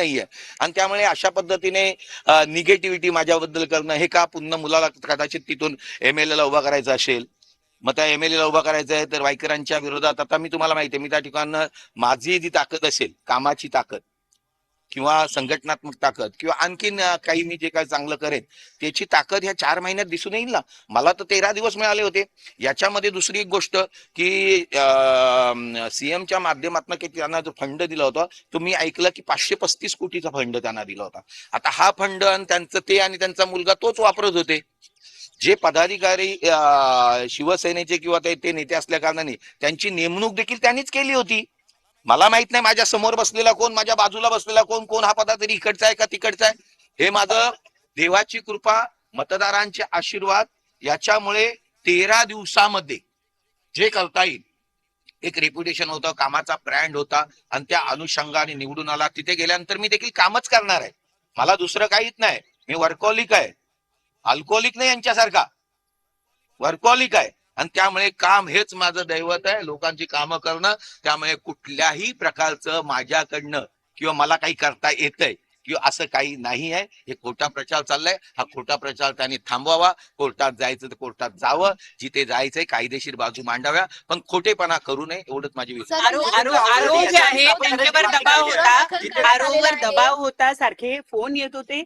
नाहीये. आणि त्यामुळे अशा पद्धतीने निगेटिव्हिटी माझ्याबद्दल करणं हे का पुन्हा मुलाला कदाचित तिथून MLA ला उभा करायचं असेल, मग त्या MLA ला उभा करायचं आहे तर वायकरांच्या विरोधात आता मी तुम्हाला माहिती आहे, मी त्या ठिकाणी माझी जी ताकद असेल, कामाची ताकद किंवा संघटनात्मक ताकद किंवा आणखीन काही मी जे काही चांगलं करेन त्याची ताकद ह्या 4 महिन्यात दिसून येईल ना. मला तर 13 दिवस मिळाले होते. याच्यामध्ये दुसरी एक गोष्ट की CMच्या माध्यमातून त्यांना जो फंड दिला होता तो मी ऐकलं की 535 कोटीचा फंड त्यांना दिला होता. आता हा फंड आणि त्यांचं ते आणि त्यांचा मुलगा तोच वापरत होते. जे पदाधिकारी शिवसेनेचे किंवा ते नेते असल्या कारणाने त्यांची नेमणूक देखील त्यांनीच केली होती. मला माहित नाही माझ्या समोर बसलेला कोण, माझ्या बाजूला बसलेला कोण, कोण हा पदाधिकारी इकडचा आहे का तिकडचा आहे. हे माझं देवाची कृपा, मतदारांचे आशीर्वाद याच्यामुळे 13 दिवसामध्ये जे करता येईल, एक रेप्युटेशन होतं, कामाचा ब्रँड होता आणि त्या अनुषंगाने निवडून आला. तिथे गेल्यानंतर मी देखील कामच करणार आहे. मला दुसरं काहीच नाही. मी वर्कॉलिक आहे, अल्कोहोलिक नाही यांच्यासारखा, वर्कॉलिक आहे. आणि त्यामुळे काम हेच माझं दैवत आहे, लोकांची कामं करणं. त्यामुळे कुठल्याही प्रकारचं माझ्याकडनं किंवा मला काही करता येतंय किंवा असं काही नाही आहे. हे खोटा प्रचार चाललाय. हा खोटा प्रचार त्यांनी थांबवावा. कोर्टात जायचं तर कोर्टात जावं, जिथे जायचंय कायदेशीर बाजू मांडाव्या, पण खोटेपणा करू नये एवढंच माझी विनंती. आरोप जे आहे त्यांच्यावर दबाव होता, आरोपवर दबाव होता, सारखे फोन येत होते,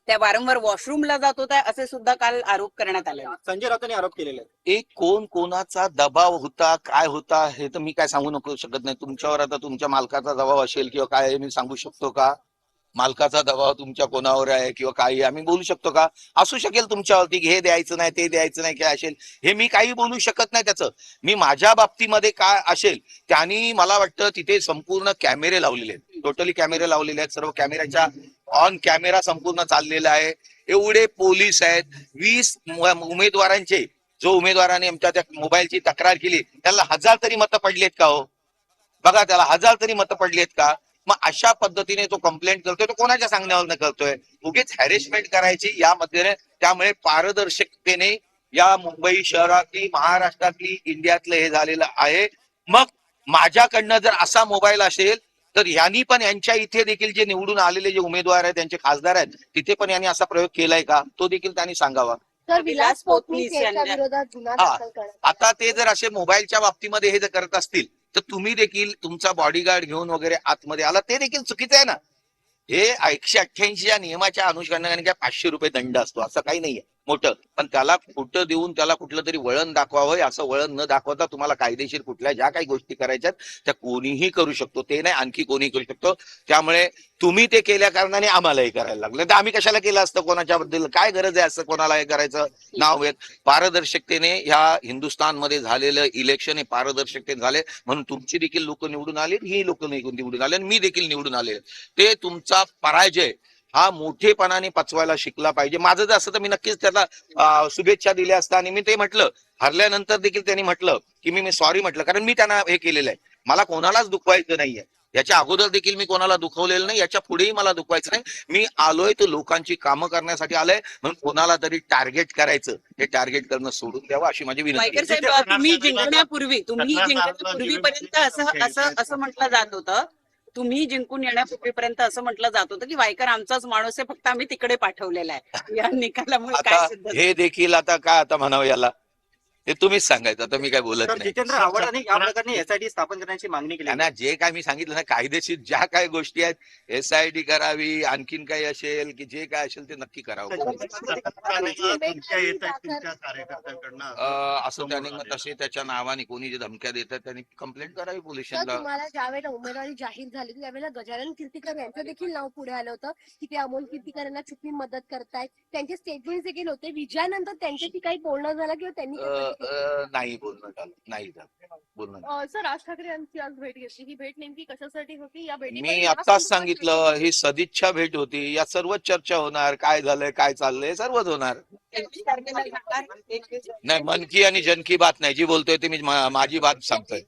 त्या वारंवार वॉशरूमला जात होता, असे सुद्धा काल आरोप करण्यात आले. संजय राऊतांनी आरोप केलेला आहे. एक कोण कोणाचा दबाव होता, काय होता हे तर मी काय सांगू नको शकत नाही. तुमच्यावर आता तुमच्या मालकाचा दबाव असेल किंवा काय मी सांगू शकतो का? मालकाचा दबाव तुमच्या कोणावर आहे किंवा काही आम्ही बोलू शकतो का? असू शकेल तुमच्यावरती, हे द्यायचं नाही ते द्यायचं नाही काय असेल, हे मी काही बोलू शकत नाही. त्याचं मी माझ्या बाबतीमध्ये काय असेल त्यांनी मला वाटतं तिथे संपूर्ण कॅमेरे लावलेले आहेत, टोटली कॅमेरे लावलेले आहेत. सर्व कॅमेऱ्याच्या ऑन कॅमेरा संपूर्ण चाललेला आहे. एवढे पोलीस आहेत. 20 उमेदवारांचे, जो उमेदवाराने आमच्या त्या मोबाईलची तक्रार केली त्याला 1000 तरी मतं पडलीत का हो? बघा, त्याला 1000 तरी मतं पडलीत का? मग अशा पद्धतीने तो कंप्लेंट करतोय, तो कोणाच्या सांगण्यावर करतोय? उगीच हॅरेसमेंट करायची यामध्ये. त्यामुळे पारदर्शकतेने या मुंबई शहरातली, महाराष्ट्रातली, इंडियातलं हे झालेलं आहे. मग माझ्याकडनं जर असा मोबाईल असेल तर यांनी पण यांच्या इथे देखील जे निवडून आलेले जे उमेदवार आहेत, त्यांचे खासदार आहेत, तिथे पण यांनी असा प्रयोग केलाय का? तो देखील त्यांनी सांगावा. विलास पोतनीस यांच्या विरोधात गुन्हा दाखल करण्यात. आता ते जर असे मोबाईलच्या बाबतीमध्ये हे जर करत असतील तर तुम्ही देखील तुमचा बॉडीगार्ड घेऊन वगैरे आतमध्ये आला, ते देखील चुकीचं आहे ना. हे 188 या नियमाच्या अनुषंगाने काय 500 रुपये दंड असतो असं काही नाहीये मोठं, पण त्याला खोटं देऊन त्याला कुठलं तरी वळण दाखवावं. असं वळण न दाखवता तुम्हाला कायदेशीर कुठल्या ज्या काही गोष्टी करायच्यात त्या कोणीही करू शकतो, ते नाही आणखी कोणीही करू शकतो. त्यामुळे तुम्ही ते केल्या कारणाने आम्हालाही करायला लागलं. तर आम्ही कशाला केलं असतं? कोणाच्या बद्दल काय गरज आहे असं कोणाला हे करायचं? नाव येत पारदर्शकतेने ह्या हिंदुस्थानमध्ये झालेलं इलेक्शन हे पारदर्शकतेने झाले म्हणून तुमची देखील लोक निवडून आले, ही लोक निवडून आले, मी देखील निवडून आले. ते तुमचा पराजय हा मोठेपणाने पचवायला शिकला पाहिजे. माझं जर असं तर मी नक्कीच त्याला शुभेच्छा दिल्या असता. आणि मी ते म्हटलं, हरल्यानंतर देखील त्यांनी म्हटलं की मी सॉरी म्हटलं, कारण मी त्यांना हे केलेलं आहे. मला कोणालाच दुखवायचं नाहीये. याच्या अगोदर देखील मी कोणाला दुखवलेलं नाही, याच्या पुढेही मला दुखवायचं नाही. मी आलोय तर लोकांची कामं करण्यासाठी आलोय, म्हणून कोणाला तरी टार्गेट करायचं, हे टार्गेट करणं सोडून द्यावं अशी माझी विनंती आहे. तुम्ही जिंकण्यापूर्वीपर्यंत असं म्हटलं जात होतं, तुम्ही जिंकून येण्यापूर्वीपर्यंत असं म्हटलं जात होतं की वायकर आमचाच माणूस आहे, फक्त आम्ही तिकडे पाठवलेला आहे. या निकालामुळे काय सिद्ध झालं? हे देखील आता काय आता म्हणावं याला, ते तुम्हीच सांगायचं, आता मी काय बोलत नाही. जितेंद्र आव्हाडांनी या प्रकारे SIT स्थापन करण्याची मागणी केली. ना जे काय मी सांगितलं ना, कायदेशीर ज्या काही गोष्टी आहेत SIT करावी, आणखीन काही असेल की जे काय असेल ते नक्की करावं. असं त्याने मग तसे त्याच्या नावाने कोणी जे धमक्या देतात त्यांनी कंप्लेंट करावी पोलीस स्टेशनला. तुम्हाला ज्यावेळेला उमेदवारी जाहीर झाली त्यावेळेला गजानन कीर्तीकर यांचं देखील नाव पुढे आलं होतं की ते अमोल कीर्तीकर यांना चुकी मदत करतायत. त्यांचे स्टेटमेंट देखील होते. विजयानंतर त्यांच्याशी काही बोलणं झालं किंवा त्यांनी नाही बोलणं झालं, नाही झालं बोलणं. सर, राज ठाकरे यांची आज भेट घेतली. ही भेट नेमकी कशासाठी होती? या भेटी मी आत्ताच सांगितलं, ही सदिच्छा भेट होती. या सर्वच चर्चा होणार, काय झालंय काय चाललंय सर्वच होणार. नाही, मन की आणि जन की बात नाही. जी बोलतोय ते मी माझी बात सांगतोय.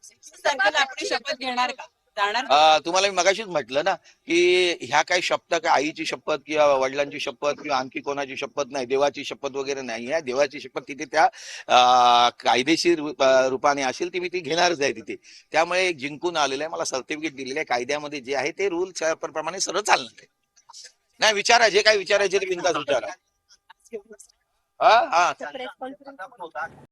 आपण शपथ घेणार का? जाणार तुम्हाला मी मगाशीच म्हटलं ना की ह्या काही शपथ काय आईची शपथ किंवा वडिलांची शपथ किंवा आणखी कोणाची शपथ नाही, देवाची शपथ वगैरे नाही आहे. देवाची शपथ तिथे त्या कायदेशीर रूपाने असेल ती मी ती घेणारच आहे तिथे. त्यामुळे एक जिंकून आलेलं आहे, मला सर्टिफिकेट दिलेलं आहे. कायद्यामध्ये जे आहे ते रूल प्रमाणे सरळ चालणार आहे. नाही विचारा, जे काय विचारायचे ते बिनधास्त विचारा. हा हा प्रेस कॉन्फरन्स